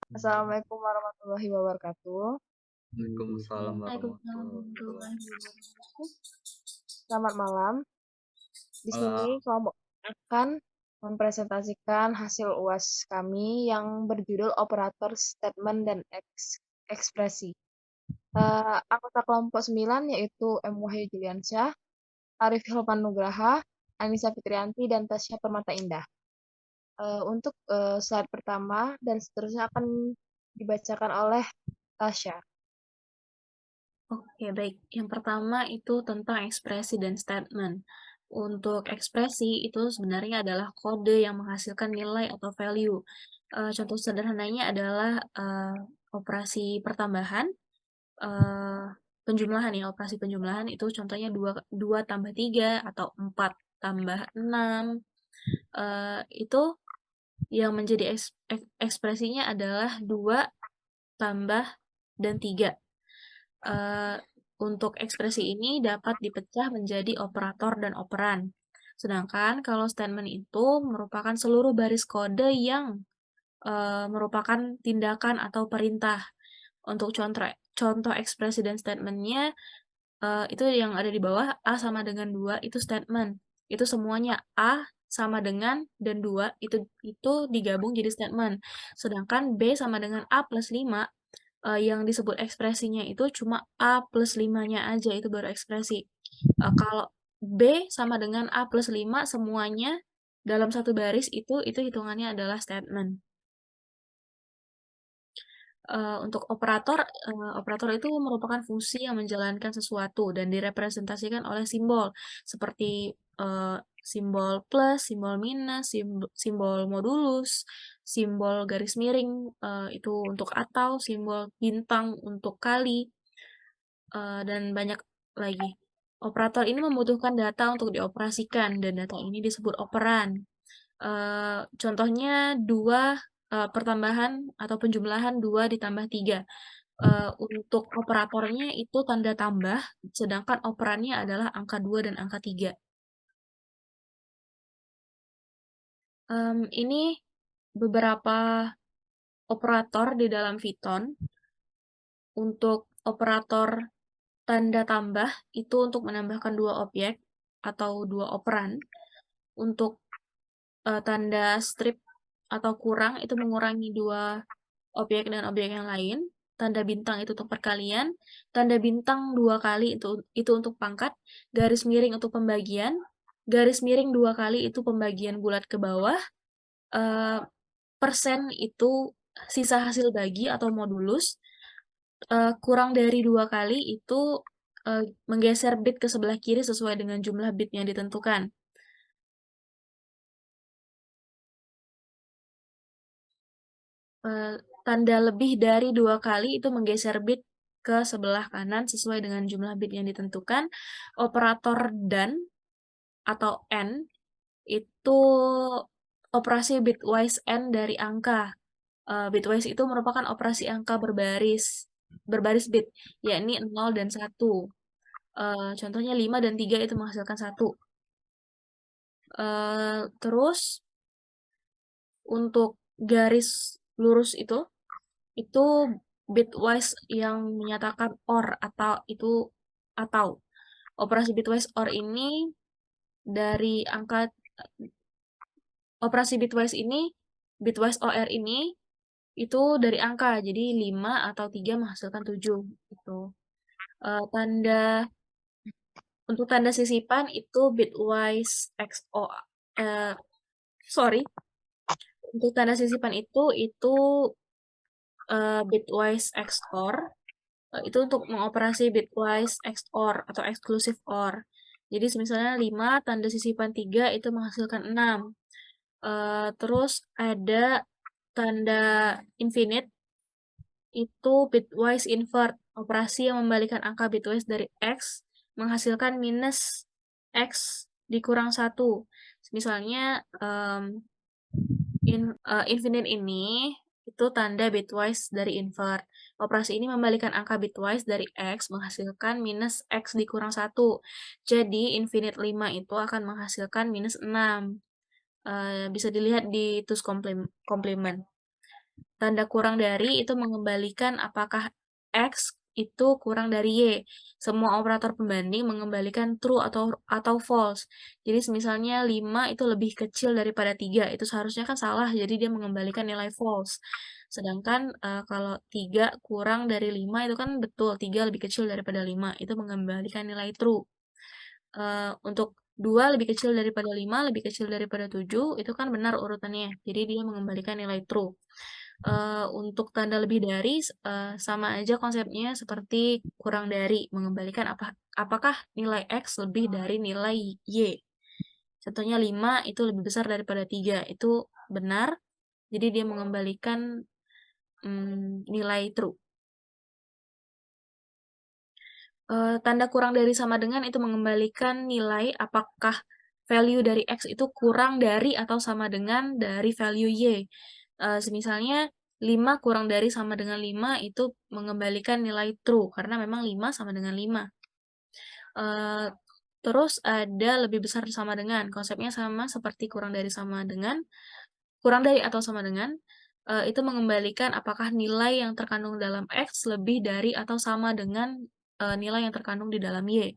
Assalamualaikum warahmatullahi wabarakatuh. Waalaikumsalam Waalaikumsalam warahmatullahi warahmatullahi wabarakatuh. wabarakatuh. Selamat malam. Di sini Malam. kelompok akan mempresentasikan hasil UAS kami yang berjudul Operator Statement dan Ekspresi. Anggota kelompok 9 yaitu M. Wahyu Juliansyah, Arif Hilman Nugraha, Anissa Fitrianti, dan Tasya Permata Indah. Untuk slide pertama dan seterusnya akan dibacakan oleh Tasya. Oke, baik. Yang pertama itu tentang ekspresi dan statement. Untuk ekspresi itu sebenarnya adalah kode yang menghasilkan nilai atau value. Contoh sederhananya adalah operasi pertambahan, eh, penjumlahan ya, operasi penjumlahan itu contohnya 2 tambah 3 atau 4 tambah 6. Itu yang menjadi ekspresinya adalah 2 tambah dan 3. Untuk ekspresi ini dapat dipecah menjadi operator dan operan. Sedangkan kalau statement itu merupakan seluruh baris kode yang merupakan tindakan atau perintah. Untuk contoh ekspresi dan statementnya itu yang ada di bawah, A sama dengan 2 itu statement. Itu semuanya A sama dengan dan 2 itu digabung jadi statement. Sedangkan B sama dengan A plus 5 yang disebut ekspresinya itu cuma A plus 5-nya aja, itu baru ekspresi. Kalau B sama dengan A plus 5 semuanya dalam satu baris itu hitungannya adalah statement. Untuk operator, operator itu merupakan fungsi yang menjalankan sesuatu dan direpresentasikan oleh simbol, seperti simbol plus, simbol minus, simbol modulus, simbol garis miring itu untuk atau, simbol bintang untuk kali, dan banyak lagi. Operator ini membutuhkan data untuk dioperasikan, dan data ini disebut operan. Contohnya 2 pertambahan atau penjumlahan 2 ditambah 3. Untuk operatornya itu tanda tambah, sedangkan operannya adalah angka 2 dan angka 3. Ini beberapa operator di dalam Python. Untuk operator tanda tambah itu untuk menambahkan 2 objek atau 2 operan. Untuk tanda strip atau kurang itu mengurangi 2 objek dan objek yang lain. Tanda bintang itu untuk perkalian, tanda bintang 2 kali itu untuk pangkat, garis miring untuk pembagian, garis miring 2 kali itu pembagian bulat ke bawah, persen itu sisa hasil bagi atau modulus, kurang dari 2 kali itu menggeser bit ke sebelah kiri sesuai dengan jumlah bit yang ditentukan. Tanda lebih dari 2 kali itu menggeser bit ke sebelah kanan sesuai dengan jumlah bit yang ditentukan. Operator dan atau AND itu operasi bitwise AND dari angka. Bitwise itu merupakan operasi angka berbaris bit, yakni 0 dan 1. Contohnya 5 dan 3 itu menghasilkan 1. Terus untuk garis lurus itu bitwise yang menyatakan OR atau operasi bitwise OR ini dari angka operasi bitwise OR ini itu dari angka, jadi 5 atau 3 menghasilkan 7 gitu. Tanda untuk tanda sisipan itu bitwise XOR. Sorry. Untuk tanda sisipan itu bitwise XOR. Itu untuk mengoperasi bitwise XOR atau exclusive OR. Jadi misalnya 5 tanda sisipan 3 itu menghasilkan 6. Terus ada tanda infinite itu bitwise invert, operasi yang membalikan angka bitwise dari X menghasilkan minus X dikurang 1. Misalnya infinite ini itu tanda bitwise dari invert. Operasi ini membalikan angka bitwise dari X menghasilkan minus X dikurang 1. Jadi infinite 5 itu akan menghasilkan minus 6. Bisa dilihat di tus komplement. tanda kurang dari itu mengembalikan apakah X itu kurang dari Y. Semua operator pembanding mengembalikan true atau false. Jadi misalnya 5 itu lebih kecil daripada 3, itu seharusnya kan salah, jadi dia mengembalikan nilai false. Sedangkan kalau 3 kurang dari 5 itu kan betul, 3 lebih kecil daripada 5, itu mengembalikan nilai true. Untuk 2 lebih kecil daripada 5, lebih kecil daripada 7, itu kan benar urutannya. Jadi dia mengembalikan nilai true. Untuk tanda lebih dari, sama aja konsepnya seperti kurang dari, mengembalikan apakah nilai X lebih dari nilai Y. Contohnya 5 itu lebih besar daripada 3, itu benar, jadi dia mengembalikan nilai true. Tanda kurang dari sama dengan itu mengembalikan nilai apakah value dari X itu kurang dari atau sama dengan dari value Y. Misalnya 5 kurang dari sama dengan 5 itu mengembalikan nilai true, karena memang 5 sama dengan 5. Terus ada lebih besar sama dengan, konsepnya sama seperti kurang dari sama dengan, kurang dari atau sama dengan, itu mengembalikan apakah nilai yang terkandung dalam X lebih dari atau sama dengan nilai yang terkandung di dalam Y.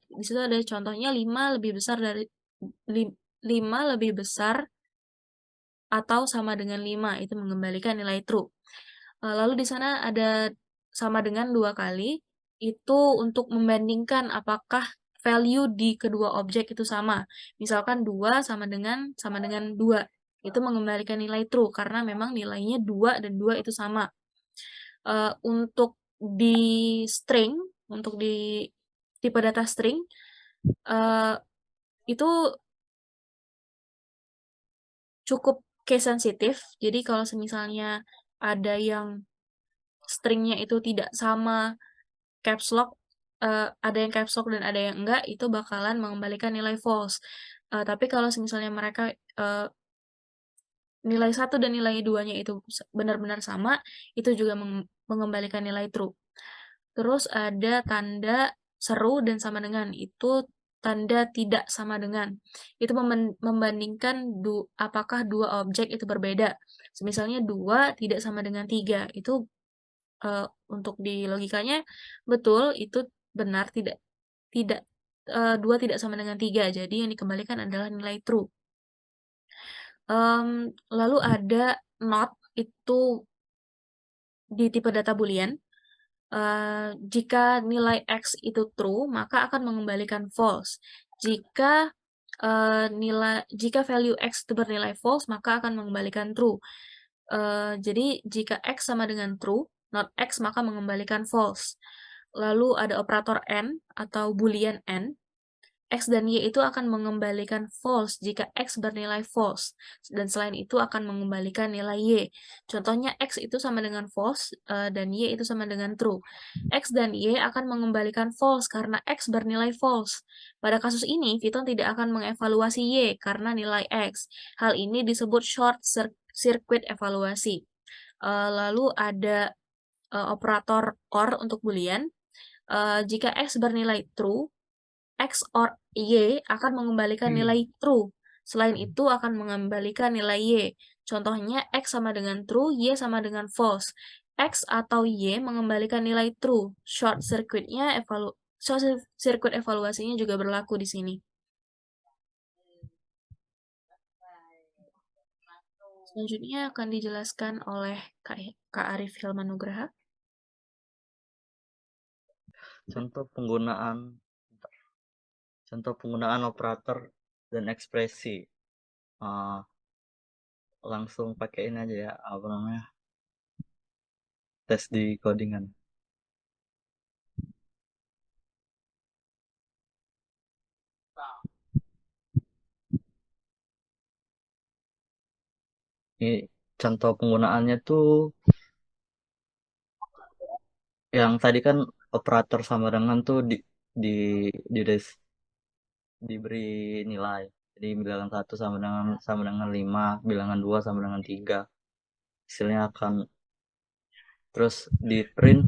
Di situ ada contohnya 5 lebih besar dari 5 lebih besar atau sama dengan 5, itu mengembalikan nilai true. Lalu di sana ada sama dengan 2 kali, itu untuk membandingkan apakah value di kedua objek itu sama. Misalkan 2 sama dengan 2, itu mengembalikan nilai true, karena memang nilainya 2 dan 2 itu sama. Untuk di string, untuk di tipe data string, itu cukup case sensitif. Jadi kalau misalnya ada yang stringnya itu tidak sama caps lock, ada yang caps lock dan ada yang enggak, itu bakalan mengembalikan nilai false. Tapi kalau misalnya mereka nilai 1 dan nilai 2-nya itu benar-benar sama, itu juga mengembalikan nilai true. Terus ada tanda seru dan sama dengan, itu tanda tidak sama dengan. Itu membandingkan apakah dua objek itu berbeda. Misalnya 2 tidak sama dengan 3, itu untuk di logikanya betul, itu benar, tidak tidak 2 tidak sama dengan 3, jadi yang dikembalikan adalah nilai true. Lalu ada not, itu di tipe data boolean. Jika nilai X itu true, maka akan mengembalikan false. Jika value X itu bernilai false, maka akan mengembalikan true. Jadi jika X sama dengan true, not X maka mengembalikan false. Lalu ada operator AND atau boolean AND. X dan Y itu akan mengembalikan false jika X bernilai false, dan selain itu akan mengembalikan nilai Y. Contohnya X itu sama dengan false, dan Y itu sama dengan true. X dan Y akan mengembalikan false karena X bernilai false. Pada kasus ini, Python tidak akan mengevaluasi Y karena nilai X. Hal ini disebut short circuit evaluasi. Lalu ada operator OR untuk boolean. Jika X bernilai true, X or Y akan mengembalikan nilai true. Selain itu akan mengembalikan nilai Y. Contohnya X sama dengan true, Y sama dengan false. X atau Y mengembalikan nilai true. Short circuit evaluasinya juga berlaku di sini. Selanjutnya akan dijelaskan oleh Kak Arif Hilman Nugraha. Contoh penggunaan operator dan ekspresi. Langsung pakai ini aja ya, apa namanya, tes di codingan. Ini contoh penggunaannya tuh yang tadi kan operator sama dengan tuh di, di diberi nilai. Jadi bilangan 1 sama dengan 5, bilangan 2 sama dengan 3. Hasilnya akan terus di print,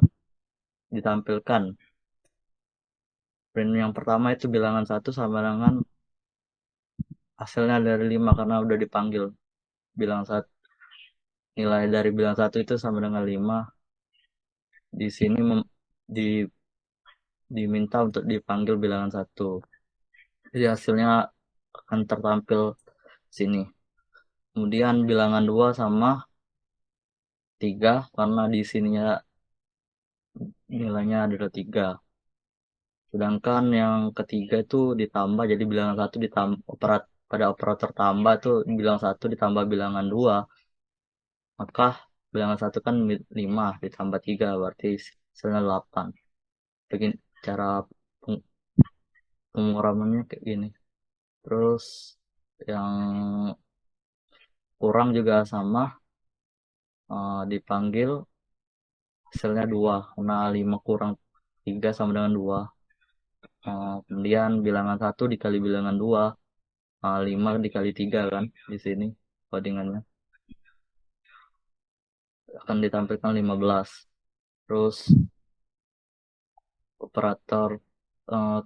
ditampilkan. Print yang pertama itu bilangan 1 sama dengan hasilnya dari 5 karena udah dipanggil bilangan 1. nilai dari bilangan 1 itu sama dengan 5. Di sini di, diminta untuk dipanggil bilangan 1. Jadi hasilnya akan tertampil sini. Kemudian bilangan 2 sama 3 karena di sininya nilainya adalah 3. Sedangkan yang ketiga itu ditambah, jadi bilangan 1 ditambah pada operator tambah itu bilangan 1 ditambah bilangan 2. Maka bilangan 1 kan 5 ditambah 3 berarti hasilnya 8. Begini cara penguramannya kayak gini. Terus yang kurang juga sama, dipanggil hasilnya 2 karena 5 kurang 3 sama dengan 2. Kemudian bilangan 1 dikali bilangan 2, 5 dikali 3 kan di sini codingannya akan ditampilkan 15. Terus operator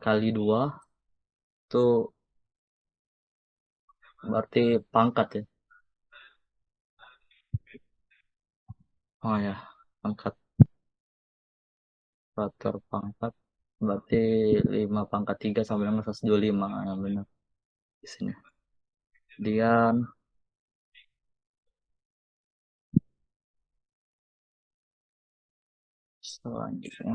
kali 2 itu berarti pangkat ya. Oh ya, pangkat. Operator pangkat berarti 5 pangkat 3 sama dengan 125 yang benar di sini. Kemudian selanjutnya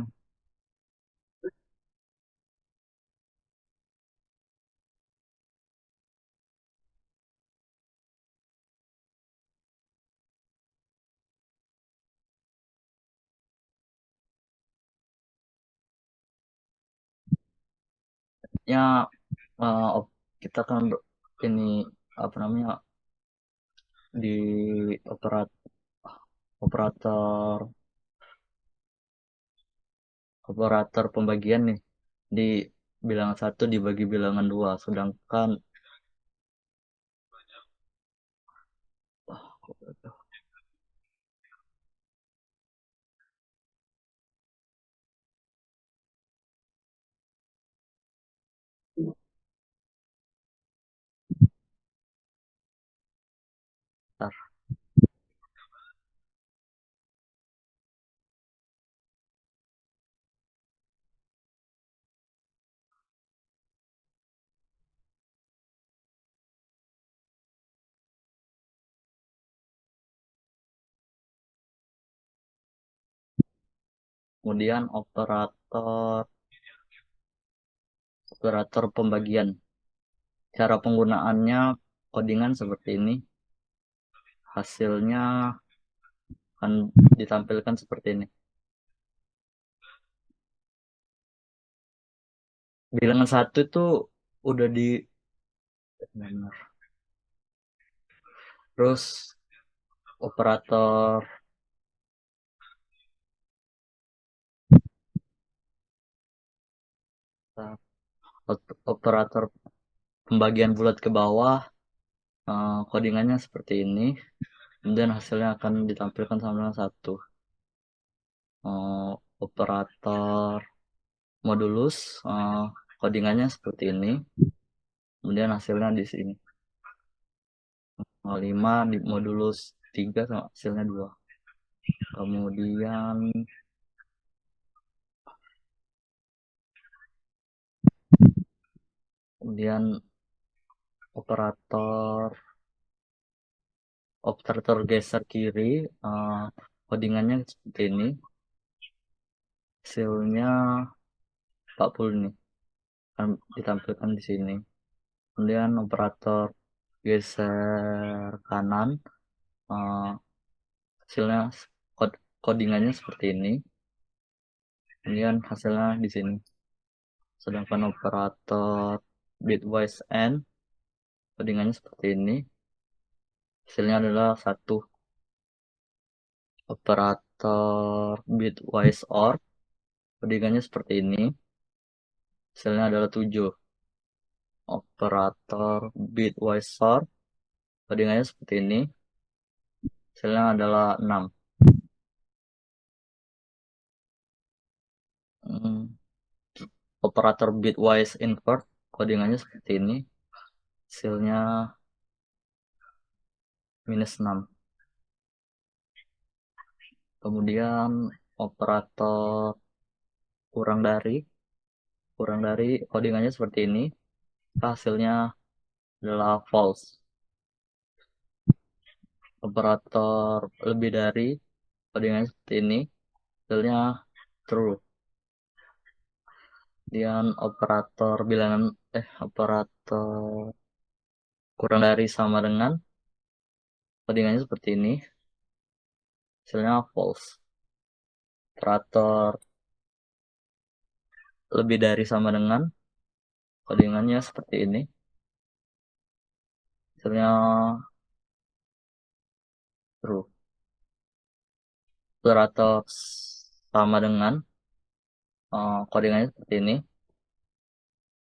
ya, kita kan ini apa namanya di operator operator pembagian nih di bilangan 1 dibagi bilangan 2, sedangkan bentar. Kemudian operator pembagian. Cara penggunaannya codingan seperti ini. Hasilnya akan ditampilkan seperti ini. Bilangan 1 itu udah di benar. Terus operator operator pembagian bulat ke bawah, codingannya seperti ini. Kemudian hasilnya akan ditampilkan sama dengan 1. Operator modulus, codingannya seperti ini. Kemudian hasilnya di sini. 5 di modulus 3 sama hasilnya 2. Kemudian operator geser kiri, codingannya seperti ini. Hasilnya 40 nih akan ditampilkan di sini. Kemudian operator geser kanan, hasilnya codingannya seperti ini. Kemudian hasilnya di sini. Sedangkan operator bitwise and codingannya seperti ini. Hasilnya adalah 1. Operator bitwise or codingannya seperti ini. Hasilnya adalah 7. Operator bitwise sort codingannya seperti ini. Hasilnya adalah 6. Operator bitwise invert codingannya seperti ini. Hasilnya -6. Kemudian operator kurang dari codingannya seperti ini, hasilnya adalah false. Operator lebih dari codingannya seperti ini, hasilnya true. Kemudian operator kurang dari sama dengan, codingannya seperti ini, hasilnya false. Operator lebih dari sama dengan, codingannya seperti ini, hasilnya true. Operator sama dengan, codingannya seperti ini,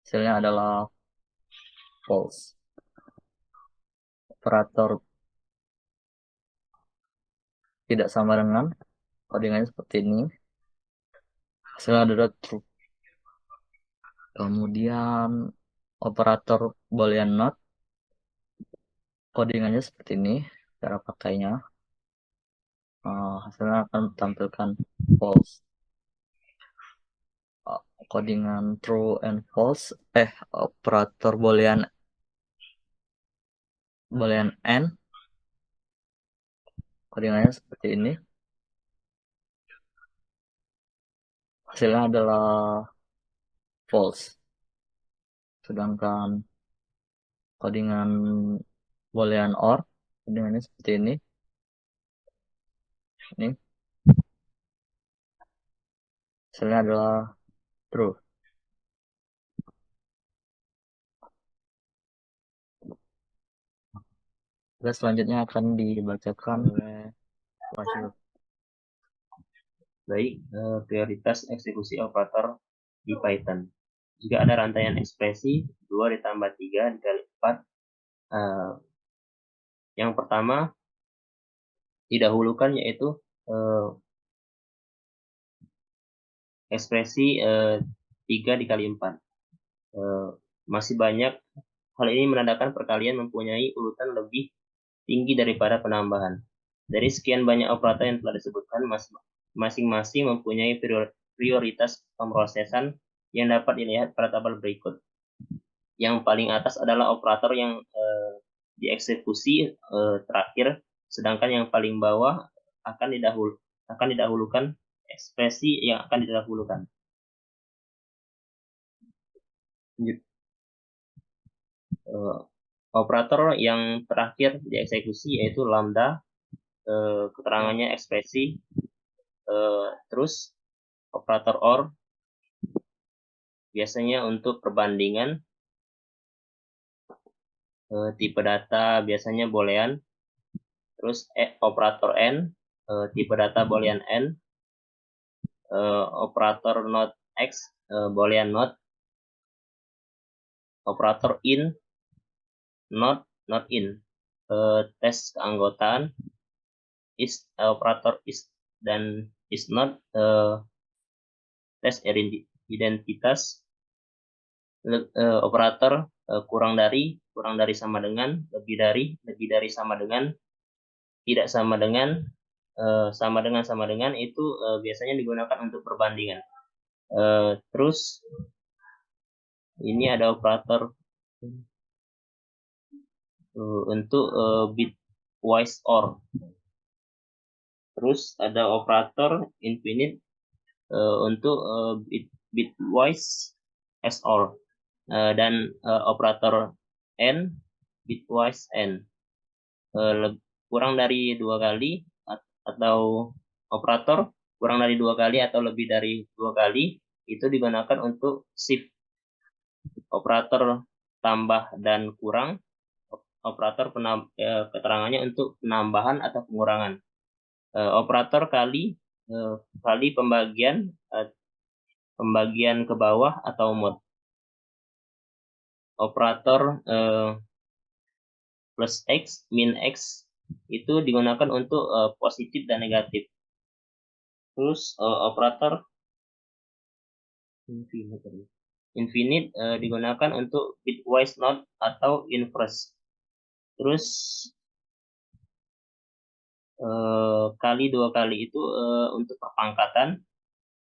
hasilnya adalah false. Operator tidak sama dengan, codingannya seperti ini, hasilnya adalah true. Kemudian operator boolean not, codingannya seperti ini, cara pakainya, hasilnya akan tampilkan false. Codingan true and false, operator boolean n, codingannya seperti ini, hasilnya adalah false. Sedangkan codingan boolean or, codingannya seperti ini, hasilnya adalah true. Terus selanjutnya akan dibacakan oleh Wahyu. Baik, prioritas eksekusi operator di Python. Jika ada rantaian ekspresi 2 ditambah 3 dikali 4, yang pertama didahulukan yaitu ekspresi 3 dikali 4. Masih banyak. Hal ini menandakan perkalian mempunyai urutan lebih tinggi daripada penambahan. Dari sekian banyak operator yang telah disebutkan, masing-masing mempunyai prioritas pemrosesan yang dapat dilihat pada tabel berikut. Yang paling atas adalah operator yang dieksekusi terakhir, sedangkan yang paling bawah akan didahulukan ekspresi yang akan didahulukan. Operator yang terakhir dieksekusi yaitu lambda, keterangannya ekspresi, terus operator OR biasanya untuk perbandingan, tipe data biasanya boolean, terus operator N, tipe data boolean N, operator not X, boolean not, operator in, not in, tes keanggotaan, operator is dan is not, tes identitas, operator kurang dari sama dengan, lebih dari sama dengan, tidak sama dengan, sama dengan itu biasanya digunakan untuk perbandingan. Terus ini ada operator untuk bitwise OR. Terus ada operator infinite untuk bitwise XOR, dan operator N bitwise N, kurang dari 2 kali atau operator kurang dari 2 kali atau lebih dari 2 kali itu digunakan untuk shift. Operator tambah dan kurang, operator keterangannya untuk penambahan atau pengurangan. Operator kali pembagian ke bawah atau mod. Operator plus X, min X itu digunakan untuk positif dan negatif. Terus operator infinite digunakan untuk bitwise not atau inverse. Terus kali 2 kali itu untuk perpangkatan.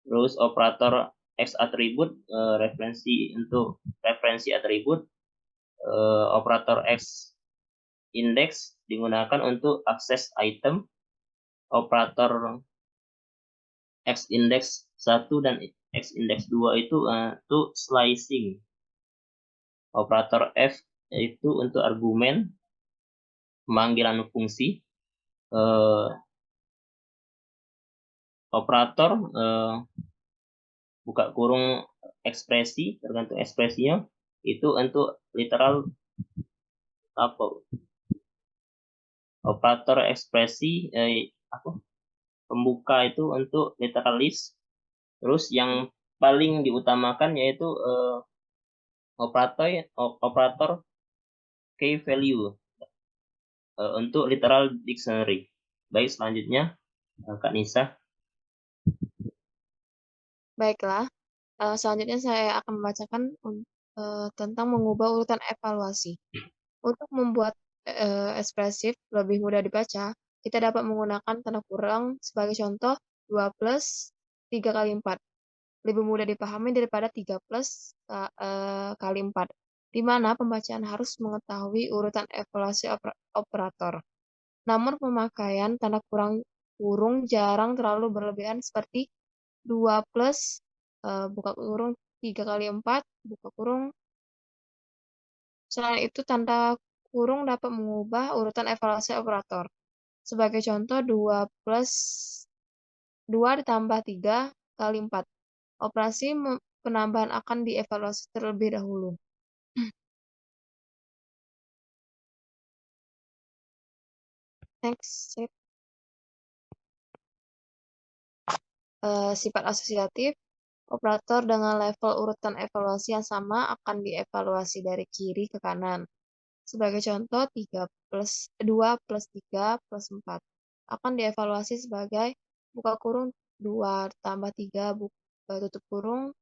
Terus operator X atribut referensi atribut. Operator X index digunakan untuk akses item. Operator X index 1 dan X index 2 itu slicing. Operator F itu untuk argumen pemanggilan fungsi. Operator buka kurung ekspresi, tergantung ekspresinya, itu untuk literal tuple. Operator ekspresi pembuka itu untuk literal list. Terus yang paling diutamakan yaitu operator key value untuk literal dictionary. Baik, selanjutnya Kak Nisa. Baiklah, selanjutnya saya akan membacakan tentang mengubah urutan evaluasi. Untuk membuat ekspresif lebih mudah dibaca, kita dapat menggunakan tanda kurang sebagai contoh 2 plus 3 kali 4. Lebih mudah dipahami daripada 3 plus kali 4, di mana pembacaan harus mengetahui urutan evaluasi operator. Namun pemakaian tanda kurung jarang terlalu berlebihan seperti 2 plus buka kurung 3 kali 4 buka kurung. Selain itu, tanda kurung dapat mengubah urutan evaluasi operator. Sebagai contoh, 2 ditambah 3 kali 4. Operasi penambahan akan dievaluasi terlebih dahulu. Next, sifat asosiatif. Operator dengan level urutan evaluasi yang sama akan dievaluasi dari kiri ke kanan. Sebagai contoh, 2 plus 3 plus 4 akan dievaluasi sebagai buka kurung 2 tambah 3 tutup kurung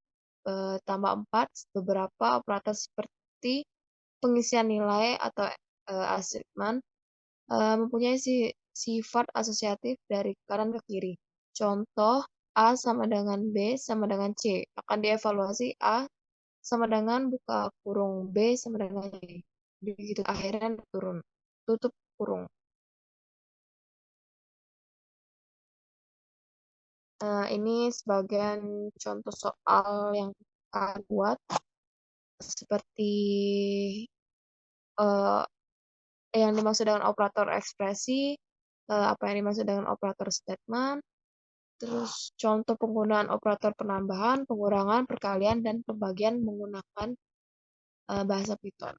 tambah 4. Beberapa operator seperti pengisian nilai atau assignment mempunyai sifat asosiatif dari kanan ke kiri. Contoh, A sama dengan B sama dengan C. Akan dievaluasi A sama dengan buka kurung B sama dengan C. Begitu akhirnya turun. Tutup kurung. Ini sebagian contoh soal yang kita buat. Seperti yang dimaksud dengan operator ekspresi, apa yang dimaksud dengan operator statement, terus contoh penggunaan operator penambahan, pengurangan, perkalian, dan pembagian menggunakan bahasa Python.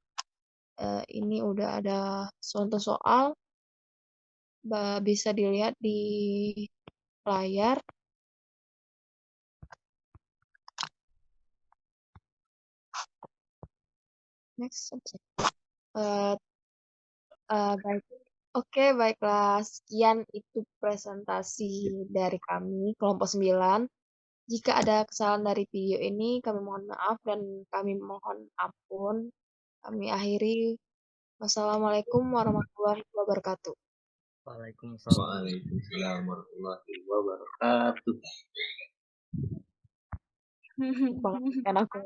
Ini udah ada contoh soal, bisa dilihat di layar. Next subject. Baik. Oke, baiklah. Sekian itu presentasi dari kami, kelompok 9. Jika ada kesalahan dari video ini, kami mohon maaf dan kami mohon ampun. Kami akhiri. Wassalamualaikum warahmatullahi wabarakatuh. Waalaikumsalam. Waalaikumsalam warahmatullahi wabarakatuh. Bang, kan aku.